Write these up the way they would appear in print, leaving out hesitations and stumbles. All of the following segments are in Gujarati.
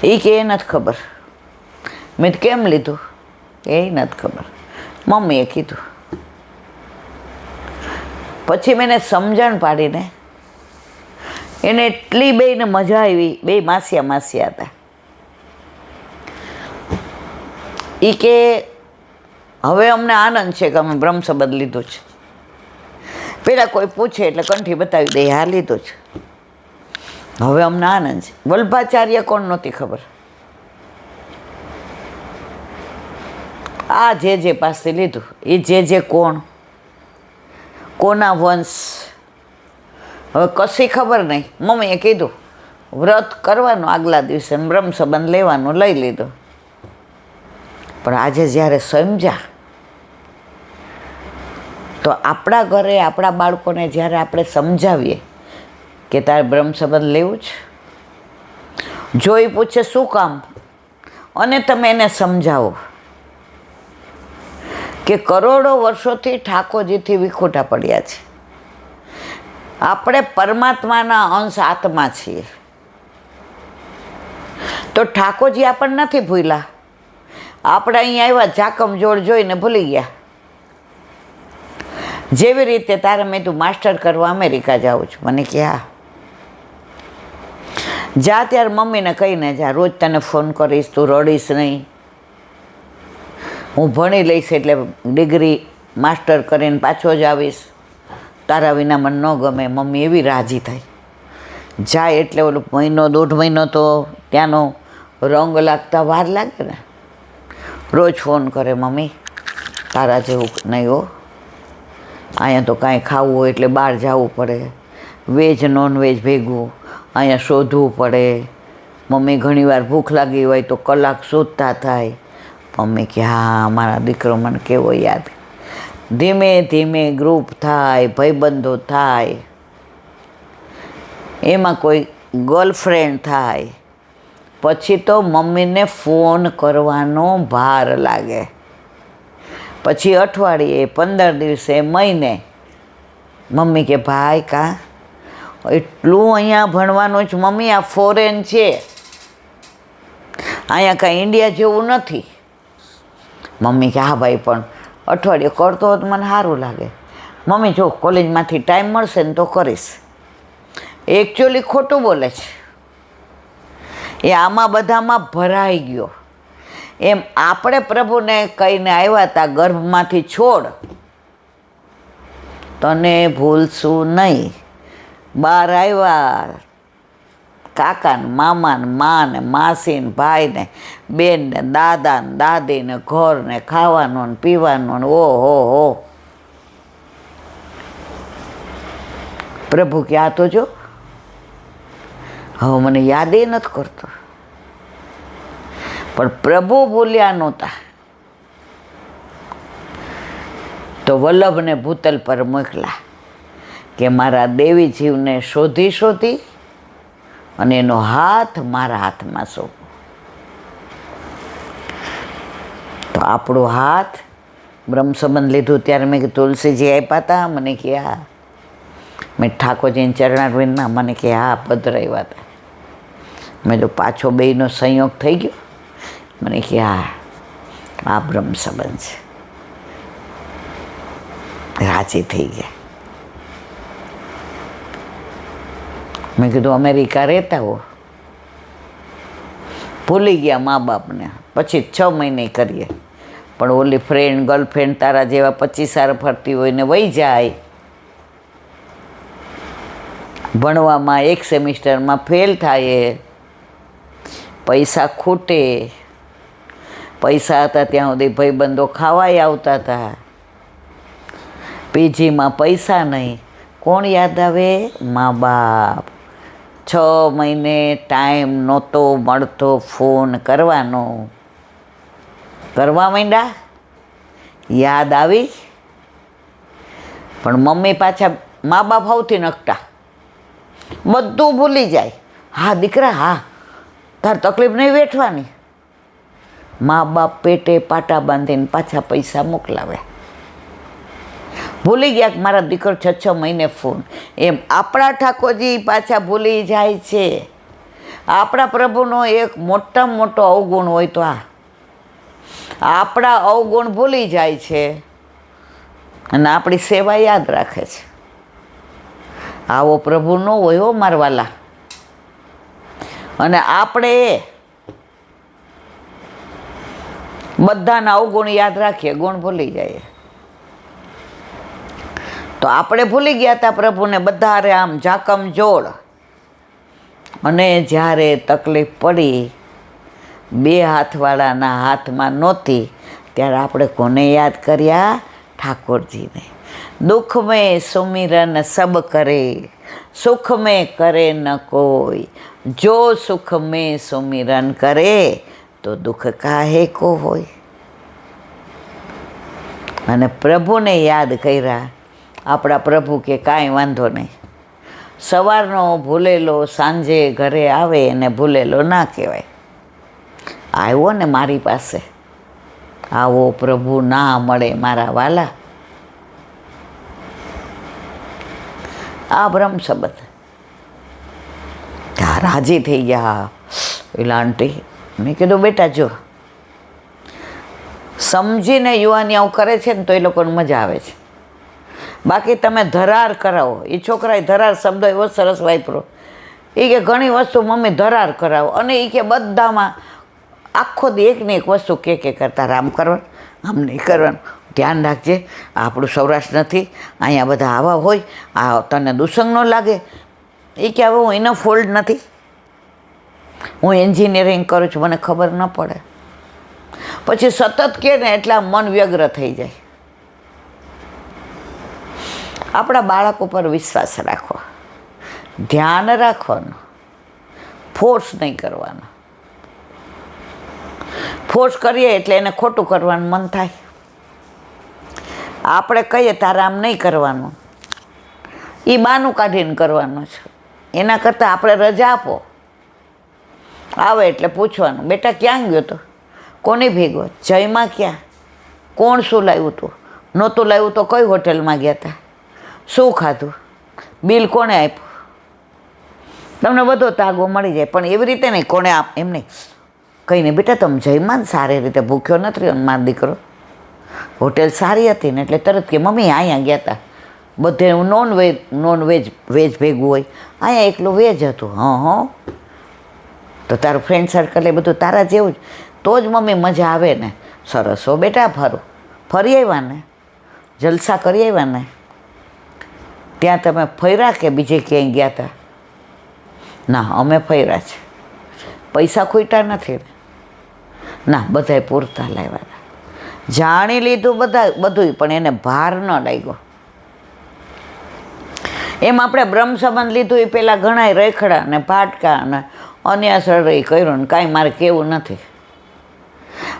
એ કે એ નથી ખબર. મેં કેમ લીધું એ નથી ખબર. મમ્મીએ કીધું. પછી મેં એને સમજણ પાડીને એને એટલી બેયને મજા આવી. બે માસિયા હતા. એ કે હવે અમને આનંદ છે કે અમે બ્રહ્મ સંબંધ લીધું છે. પેલા કોઈ પૂછે એટલે કંઠી બતાવી દે, હા લીધું છે. હવે અમને આનંદ છે. વલ્ભાચાર્ય કોણ નહોતી ખબર. આ જે પાસે લીધું એ જે કોણ, કોના વંશ, હવે કશી ખબર નહીં. મમ્મીએ કીધું વ્રત કરવાનું આગલા દિવસે, બ્રહ્મ સંબંધ લેવાનું, લઈ લીધો. પણ આજે જ્યારે સમજ્યા તો આપણા ઘરે આપણા બાળકોને જ્યારે આપણે સમજાવીએ કે તારે બ્રહ્મ સંબંધ લેવું છે, જો એ પૂછે શું કામ, અને તમે એને સમજાવો કે કરોડો વર્ષોથી ઠાકોરજીથી વિખૂટા પડ્યા છે, આપણે પરમાત્માના અંશ આત્મા છીએ, તો ઠાકોરજી આપણને નથી ભૂલ્યા. આપણે અહીંયા આવ્યા જાકમ જોડ જોઈને ભૂલી ગયા. જેવી રીતે તારે મેં તું માસ્ટર કરવા અમેરિકા જાઉં છું. મને કે હા જા, ત્યારે મમ્મીને કહીને જા, રોજ તને ફોન કરીશ, તું રડીશ નહીં, હું ભણી લઈશ એટલે ડિગ્રી માસ્ટર કરીને પાછો જ આવીશ, તારા વિના મને ન ગમે. મમ્મી એવી રાજી થાય. જાય એટલે ઓલું મહિનો 1.5 મહિનો તો ત્યાંનો રંગ લાગતા વાર લાગે ને. રોજ ફોન કરે, મમ્મી તારા જેવું નહીં હો, અહીંયા તો કાંઈ ખાવું હોય એટલે બહાર જવું પડે, વેજ નોનવેજ ભેગું અહીંયા શોધવું પડે. મમ્મી ઘણીવાર ભૂખ લાગી હોય તો કલાક શોધતા થાય. મમ્મી કે હા મારા દીકરો મને કેવો યાદ. ધીમે ધીમે ગ્રુપ થાય, ભાઈબંધો થાય, એમાં કોઈ ગર્લફ્રેન્ડ થાય, પછી તો મમ્મીને ફોન કરવાનો ભાર લાગે. પછી અઠવાડિયે, 15 દિવસે, મહિને મમ્મી કે ભાઈ કાં એટલું અહીંયા ભણવાનું જ મમ્મી, આ ફોરેન છે, અહીંયા કાંઈ ઇન્ડિયા જેવું નથી. મમ્મી કે હા ભાઈ પણ અઠવાડિયે કરતો હોત મને સારું લાગે. મમ્મી જો કોલેજમાંથી ટાઈમ મળશે ને તો કરીશ. એકચ્યુઅલી ખોટું બોલે છે. એ આમાં બધામાં ભરાઈ ગયો. એમ આપણે પ્રભુને કહીને આવ્યા હતા ગર્ભમાંથી છોડ, તને ભૂલશું નહીં. બહાર આવ્યા કાકાને, મામાને, માને, માસીને, ભાઈને, બેનને, દાદાને, દાદીને, ઘરને, ખાવાનું ને પીવાનું ને ઓહો. પ્રભુ કે આ તો જો હવે મને યાદ એ નથી કરતો. પણ પ્રભુ ભૂલ્યા નહોતા તો વલ્લભને ભૂતલ પર મોકલા કે મારા દેવી જીવને શોધી અને એનો હાથ મારા હાથમાં સોંપો. તો આપણો હાથ બ્રહ્મ સંબંધ લીધું ત્યારે મેં કીધું તુલસીજી આપ્યા હતા. મને કે હા. મેં ઠાકોરજીને ચરણારવિંદના, મને કે હા પધરાવ્યા હતા. મેં તો પાછો બેયનો સંયોગ થઈ ગયો. મને કે હા આ બ્રહ્મ સંબંધ છે. રાજી થઈ ગયા. મેં કીધું અમેરિકા રહેતા હો, ભૂલી ગયા મા બાપને. પછી 6 મહિને કરીએ, પણ ઓલી ફ્રેન્ડ ગર્લફ્રેન્ડ તારા જેવા 25 ફરતી હોય ને વહી જાય. ભણવામાં 1 સેમિસ્ટરમાં ફેલ થાય, પૈસા ખૂટે. પૈસા હતા ત્યાં સુધી ભાઈબંધો ખાવાય આવતા હતા. પીજીમાં પૈસા નહીં, કોણ યાદ આવે? મા બાપ. 6 મહિને ટાઈમ નહોતો મળતો ફોન કરવાનો. કરવા માંડ્યા, યાદ આવી. પણ મમ્મી પાછા મા બાપ સૌથી નકટા, બધું ભૂલી જાય. હા દીકરા હા, તાર તકલીફ નહીં વેઠવાની. મા બાપ પેટે પાટા બાંધીને પાછા પૈસા મોકલાવ્યા. ભૂલી ગયા કે મારા દીકરો 6 મહિને ફોન. એમ આપણા ઠાકોરજી પાછા ભૂલી જાય છે. આપણા પ્રભુનો એક મોટામાં મોટો અવગુણ હોય તો આપણા અવગુણ ભૂલી જાય છે અને આપણી સેવા યાદ રાખે છે. આવો પ્રભુ ન હોય હો મારવાલા. અને આપણે બધાના અવગુણ યાદ રાખીએ, ગુણ ભૂલી જઈએ. તો આપણે ભૂલી ગયા હતા પ્રભુને બધા આમ જાકમ જોડ. અને જ્યારે તકલીફ પડી, બે હાથવાળાના હાથમાં નહોતી, ત્યારે આપણે કોને યાદ કર્યા? ઠાકોરજીને. દુઃખ મેં સુમિરન સબ કરે, સુખ મેં કરે ન કોઈ, જો સુખ મેં સુમિરન કરે તો દુઃખ કાહે કો હોય. અને પ્રભુને યાદ કર્યા. આપણા પ્રભુ કે કાંઈ વાંધો નહીં, સવારનો ભૂલેલો સાંજે ઘરે આવે એને ભૂલેલો ના કહેવાય. આવ્યો ને મારી પાસે, આવો પ્રભુ ના મળે મારા વાલા. આ બ્રહ્મ સંબંધ. રાજી થઈ ગયા પેલા આંટી. મેં કીધું બેટા જો, સમજીને યુવાની આવું કરે છે ને તો એ લોકોને મજા આવે છે. બાકી તમે ધરાર કરાવો. એ છોકરાએ ધરાર શબ્દ એવો સરસ વાપરો. એ કે ઘણી વસ્તુ મમ્મી ધરાર કરાવો, અને એ કે બધામાં આખો દી એકને એક વસ્તુ કે કરતા આમ કરવાનું, આમ નહીં કરવાનું, ધ્યાન રાખજે, આપણું સૌરાષ્ટ્ર નથી, અહીંયા બધા આવા હોય, આ તને દુસંગ ન લાગે. એ કે હવે હું એનો ફોલ્ડ નથી, હું એન્જિનિયરિંગ કરું છું, મને ખબર ન પડે. પછી સતત કે ને એટલા મન વ્યગ્ર થઈ જાય. આપણા બાળકો પર વિશ્વાસ રાખો, ધ્યાન રાખવાનું, ફોર્સ નહીં કરવાનો. ફોર્સ કરીએ એટલે એને ખોટું કરવાનું મન થાય. આપણે કહીએ તારે આમ નહીં કરવાનું, એ બાનું કાઢીને કરવાનું છે. એના કરતાં આપણે રજા આપો. આવે એટલે પૂછવાનું, બેટા ક્યાં ગયો તો, કોની ભેગો, જયમાં ક્યાં, કોણ શું લાવ્યું હતું, નહોતું લાવ્યું તો કઈ હોટલમાં ગયા હતા, શું ખાધું, બિલ કોણે આપ્યું. તમને બધો તાગો મળી જાય. પણ એવી રીતે નહીં, કોણે એમ નહીં કહીને, બેટા તમે જયમાં સારી રીતે ભૂખ્યો નથી રહ્યો. મારો દીકરો હોટેલ સારી હતી ને એટલે તરત કે મમ્મી અહીંયા ગયા હતા, બધે નોન વેજ ભેગું હોય, અહીંયા એકલું વેજ હતું. હં તો તારું ફ્રેન્ડ સર્કલ એ બધું તારા જેવું જ, તો જ મમ્મી મજા આવે ને. સરસ હો બેટા, ફરી આવ્યા ને, જલસા કરી આવ્યા ને. ત્યાં તમે ફર્યા કે બીજે ક્યાંય ગયા હતા? ના, અમે ફર્યા છે. પૈસા ખૂટ્યા નથી ને? ના, બધાય પૂરતા લાવ્યા હતા. જાણી લીધું બધું, પણ એને ભાર ન લાગ્યો. એમ આપણે બ્રહ્મ સંબંધ લીધું એ પહેલાં ઘણાય રેખડા ને ફાટકા અને અન્યાસળ કર્યું ને કાંઈ મારે કહેવું નથી.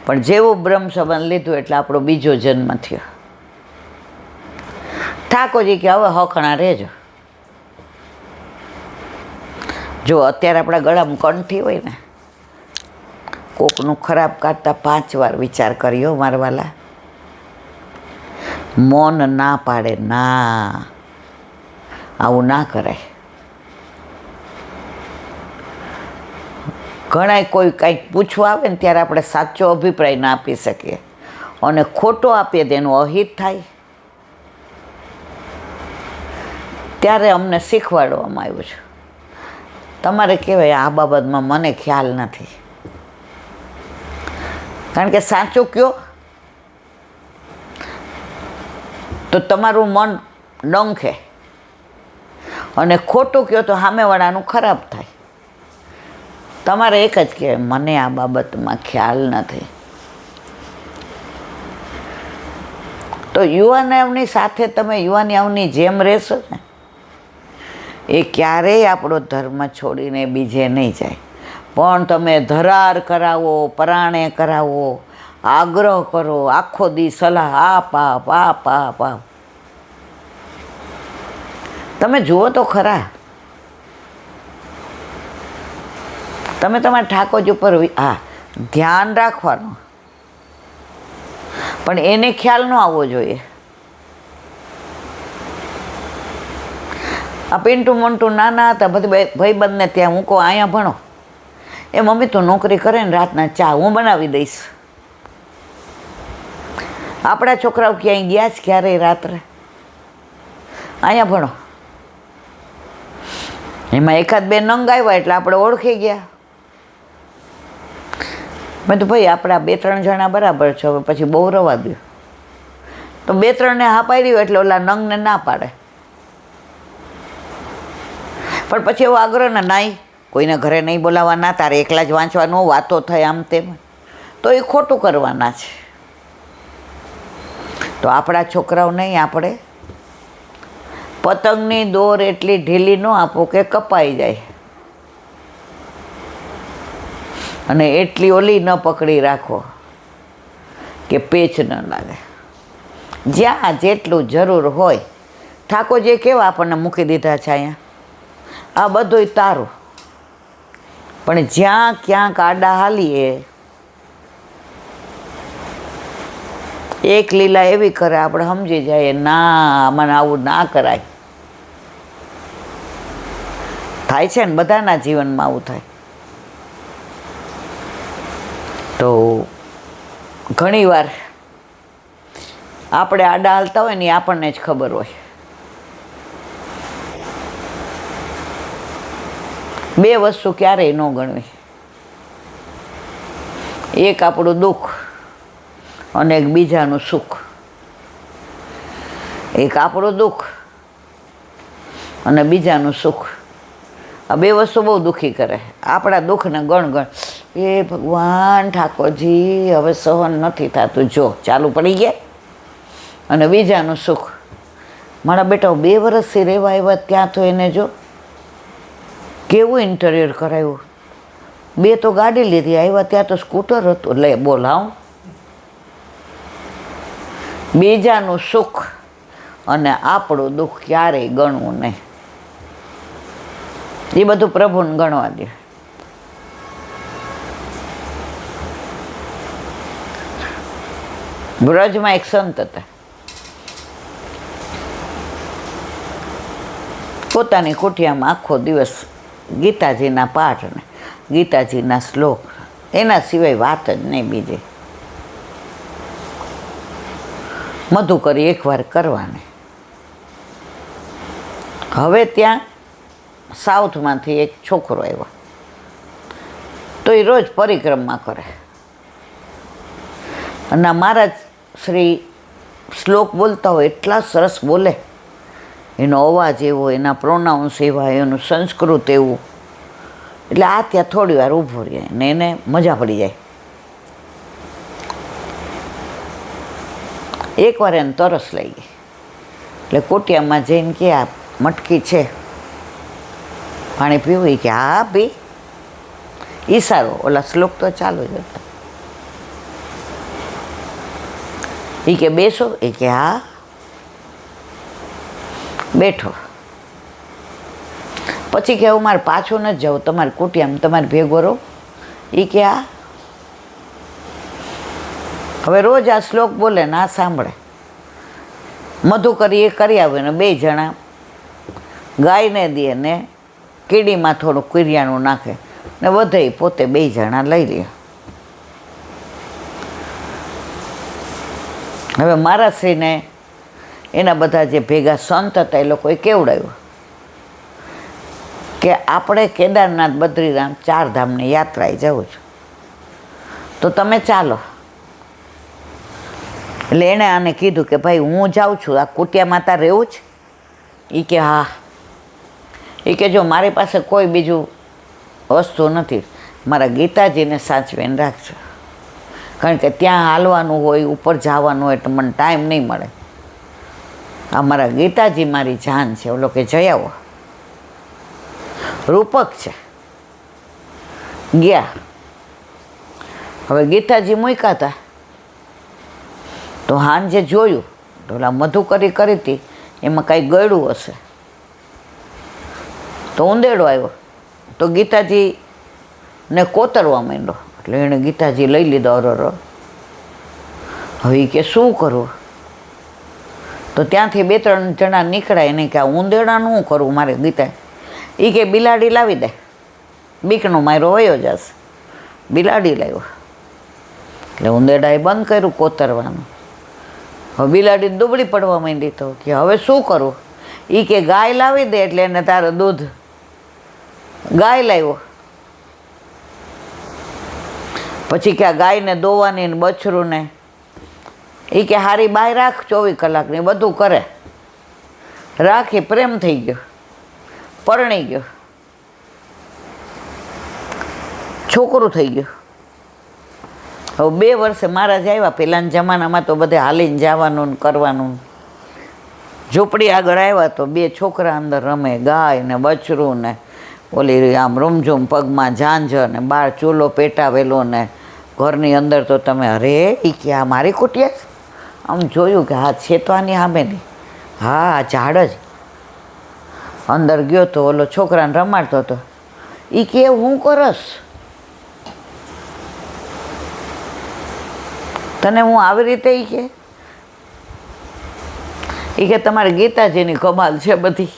પણ જેવું બ્રહ્મ સંબંધ લીધું એટલે આપણો બીજો જન્મ થયો. ઠાકોરજી કે હવે હખણા રહેજો. જો અત્યારે આપણા ગળામાં કંઠી હોય ને, કોકનું ખરાબ કાઢતા 5 વાર વિચાર કર્યો મારવાલા. મૌન ના પાડે, ના, આવું ના કરાય. ઘણાય કોઈ કંઈક પૂછવા આવે ને ત્યારે આપણે સાચો અભિપ્રાય ના આપી શકીએ, અને ખોટો આપીએ તેનું અહિત થાય. ત્યારે અમને શીખવાડવામાં આવ્યું છે. તમારે કહેવાય આ બાબતમાં મને ખ્યાલ નથી, કારણ કે સાચું કહો તો તમારું મન ડંખે, અને ખોટું કહો તો સામેવાળાનું ખરાબ થાય. તમારે એક જ કહેવાય મને આ બાબતમાં ખ્યાલ નથી. તો યુવાનોની સાથે તમે યુવાનીઓની જેમ રહેશો ને, એ ક્યારેય આપણો ધર્મ છોડીને બીજે નહીં જાય. પણ તમે ધરાર કરાવો, પરાણે કરાવો, આગ્રહ કરો, આખો દી સલાહ આપ. તમે જુઓ તો ખરા, તમે તમારા ઠાકોરજી ઉપર ધ્યાન રાખવાનું, પણ એને ખ્યાલ ન આવવો જોઈએ. આ પિન્ટુ મોન્ટુ નાના હતા, બધી ભાઈબંધને ત્યાં મૂકો, અહીંયા ભણો, એ મમ્મી તો નોકરી કરે ને રાતના ચા હું બનાવી દઈશ. આપણા છોકરાઓ ક્યાંય ગયા જ ક્યારેય રાત્રે? અહીંયા ભણો. એમાં એકાદ બે નંગ આવ્યા એટલે આપણે ઓળખી ગયા. મેં તો ભાઈ આપણા 2-3 જણા બરાબર છે, હવે પછી બહુ રવા દો. તો 2-3ને હા પાડી એટલે ઓલા નંગને ના પાડે. પણ પછી એવો આગ્રહ ને નાઈ કોઈને ઘરે નહીં બોલાવવાના, તારે એકલા જ વાંચવાનું, વાતો થાય આમ તેમ, તો એ ખોટું કરવાના છે. તો આપણા છોકરાઓ નહીં, આપણે પતંગની દોર એટલી ઢીલી ન આપો કે કપાઈ જાય, અને એટલી ઓલી ન પકડી રાખો કે પેચ ન લાગે. જ્યાં જેટલું જરૂર હોય, ઠાકોરજીએ કેવા આપણને મૂકી દીધા છે અહીંયા, આ બધુંય તારું. પણ જ્યાં ક્યાંક આડા હાલીએ, એક લીલા એવી કરે આપણે સમજી જાય, ના મને આવું ના કરાય. થાય છે ને, બધાના જીવનમાં આવું થાય. તો ઘણીવાર આપણે આડા હાલતા હોય ને એ આપણને જ ખબર હોય. બે વસ્તુ ક્યારેય ન ગણવી, એક આપણું દુઃખ અને એક બીજાનું સુખ. એક આપણું દુઃખ અને બીજાનું સુખ, આ બે વસ્તુ બહુ દુઃખી કરે. આપણા દુઃખને ગણ એ ભગવાન ઠાકોરજી હવે સહન નથી થતું, જો ચાલુ પડી ગયા. અને બીજાનું સુખ, મારા બેટા 2 વર્ષથી રહેવા આવ્યા ત્યાં તો એને જો કેવું ઇન્ટિરિયર કરાવ્યું. 2 તો ગાડી લીધી, આવ્યા ત્યાં તો સ્કૂટર હતું. લે બોલાવ. બીજાનું સુખ અને આપણું દુઃખ ક્યારેય ગણવું નહીં. એ બધું પ્રભુને ગણવા દે. બ્રજમાં એક સંત હતા, પોતાની કુટિયામાં આખો દિવસ ગીતાજીના પાઠ ને ગીતાજીના શ્લોક, એના સિવાય વાત જ નહીં બીજી. મધુકરી એકવાર કરવાની. હવે ત્યાં સાઉથમાંથી એક છોકરો આવ્યો, તો એ રોજ પરિક્રમા કરે. અને મહારાજ શ્રી શ્લોક બોલતા હોય એટલા સરસ બોલે, એનો અવાજ એવો, એના પ્રોનાઉન્સ એવા, એનું સંસ્કૃત એવું. એટલે આ ત્યાં થોડી વાર ઊભો રહે ને એને મજા પડી જાય. એકવાર એને તરસ લઈ ગઈ, એટલે કોટિયામાં જઈને કે આ મટકી છે, પાણી પીવું? કે હા પી. ઈશારો, ઓલા શ્લોક તો ચાલુ જ હતા. એ કે બેસો? એ કે હા. બેઠો. પછી કે હું મારે પાછું નથી જવું, તમારે કુટિયામાં તમારે ભેગો રહો. એ કે હા. હવે રોજ આ શ્લોક બોલે ને આ સાંભળે. મધુકરી એ કરી આવે ને 2 જણા ગાયને દે ને કીડીમાં થોડું કરિયાણું નાખે ને વધે પોતે 2 જણા લઈ લે. હવે મારા શ્રીને એના બધા જે ભેગા સંત હતા એ લોકોએ કેવડાવ્યું કે આપણે કેદારનાથ, બદ્રીનાથ 4 ધામની યાત્રાએ જવું છે, તો તમે ચાલો. એટલે એણે આને કીધું કે ભાઈ હું જાઉં છું, આ કુટિયામાં તાર રહેવું છે? એ કે હા. એ કે જો મારી પાસે કોઈ બીજું વસ્તુ નથી, મારા ગીતાજીને સાચવીને રાખજો, કારણ કે ત્યાં હાલવાનું હોય, ઉપર જવાનું હોય એટલે મને ટાઈમ નહીં મળે. આ મારા ગીતાજી મારી જાન છે. ઓલો કે જઈ આવો. રૂપક છે. ગયા. હવે ગીતાજી મૂક્યા હતા તો હાંજે જોયું તો ઓલા મધુકરી કરી હતી એમાં કાંઈ ગળ્યું હશે, તો ઉંદેડો આવ્યો તો ગીતાજીને કોતરવા માંડ્યો. એટલે એણે ગીતાજી લઈ લીધો. અરર. હવે કે શું કરવું? તો ત્યાંથી 2-3 જણા નીકળ્યા. એને કે આ ઉંદેડાનું શું કરવું મારે ગીતા? એ કે બિલાડી લાવી દે, બીકનો મારો વયો જશે. બિલાડી લાવ્યો. એટલે ઉંદેડાએ બંધ કર્યું કોતરવાનું. હવે બિલાડી દુબળી પડવા માંડી. તો કે હવે શું કરું? એ કે ગાય લાવી દે એટલે એને તારું દૂધ. ગાય લાવ્યો. પછી કે આ ગાયને દોવાની ને બછરું ને એ કે હારી બાય રાખ 24 કલાકની, બધું કરે. રાખી, પ્રેમ થઈ ગયો, પરણી ગયો, છોકરું થઈ ગયું. હવે 2 વર્ષે મહારાજ આવ્યા. પહેલાંના જમાનામાં તો બધે હાલીને જવાનું ને કરવાનું. ઝૂંપડી આગળ આવ્યા તો 2 છોકરા અંદર રમે, ગાય ને બછરું ને ઓલી આમ રૂમઝૂમ પગમાં ઝાંઝર ને બહાર ચૂલો પેટાવેલો ને ઘરની અંદર તો તમે અરે એ કે આ મારી કુટિયા. આમ જોયું કે હા છે તો આની સામે નહીં. હા આ ઝાડ જ. અંદર ગયો તો ઓલો છોકરાને રમાડતો હતો. એ કે હું કરસ, તને હું આવી રીતે. એ કે તમારે ગીતાજીની કમાલ છે બધી.